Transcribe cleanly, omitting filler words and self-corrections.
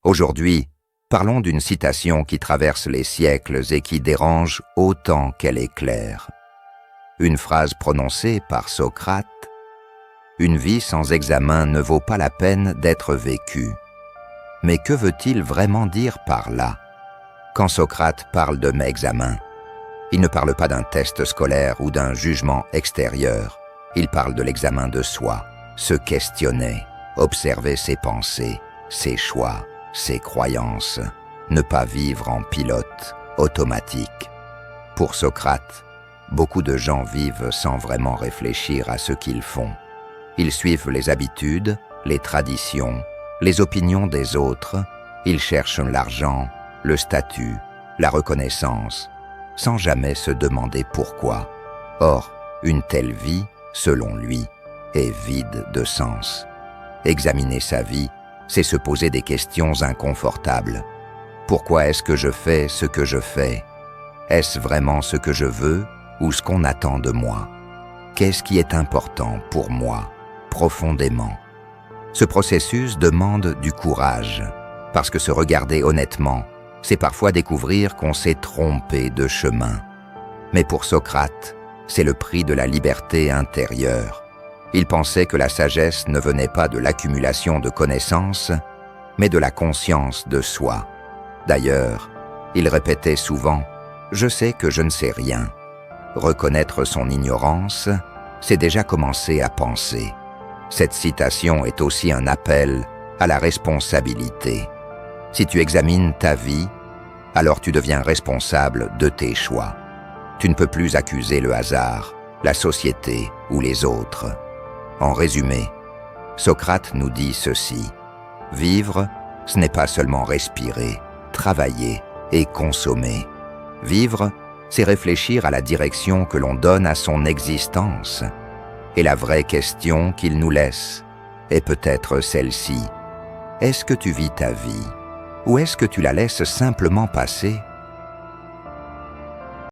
Aujourd'hui, parlons d'une citation qui traverse les siècles et qui dérange autant qu'elle est claire. Une phrase prononcée par Socrate: « Une vie sans examen ne vaut pas la peine d'être vécue ». Mais que veut-il vraiment dire par là? Quand Socrate parle de examen, il ne parle pas d'un test scolaire ou d'un jugement extérieur. Il parle de l'examen de soi, se questionner, observer ses pensées, ses choix, ses croyances, ne pas vivre en pilote automatique. Pour Socrate, beaucoup de gens vivent sans vraiment réfléchir à ce qu'ils font. Ils suivent les habitudes, les traditions, les opinions des autres, ils cherchent l'argent, le statut, la reconnaissance, sans jamais se demander pourquoi. Or, une telle vie, selon lui, est vide de sens. Examiner sa vie, c'est se poser des questions inconfortables. Pourquoi est-ce que je fais ce que je fais? Est-ce vraiment ce que je veux ou ce qu'on attend de moi? Qu'est-ce qui est important pour moi, profondément? Ce processus demande du courage, parce que se regarder honnêtement, c'est parfois découvrir qu'on s'est trompé de chemin. Mais pour Socrate, c'est le prix de la liberté intérieure. Il pensait que la sagesse ne venait pas de l'accumulation de connaissances, mais de la conscience de soi. D'ailleurs, il répétait souvent « Je sais que je ne sais rien ». Reconnaître son ignorance, c'est déjà commencer à penser. Cette citation est aussi un appel à la responsabilité. Si tu examines ta vie, alors tu deviens responsable de tes choix. Tu ne peux plus accuser le hasard, la société ou les autres. En résumé, Socrate nous dit ceci: vivre, ce n'est pas seulement respirer, travailler et consommer. Vivre, c'est réfléchir à la direction que l'on donne à son existence. Et la vraie question qu'il nous laisse est peut-être celle-ci: est-ce que tu vis ta vie ou est-ce que tu la laisses simplement passer ?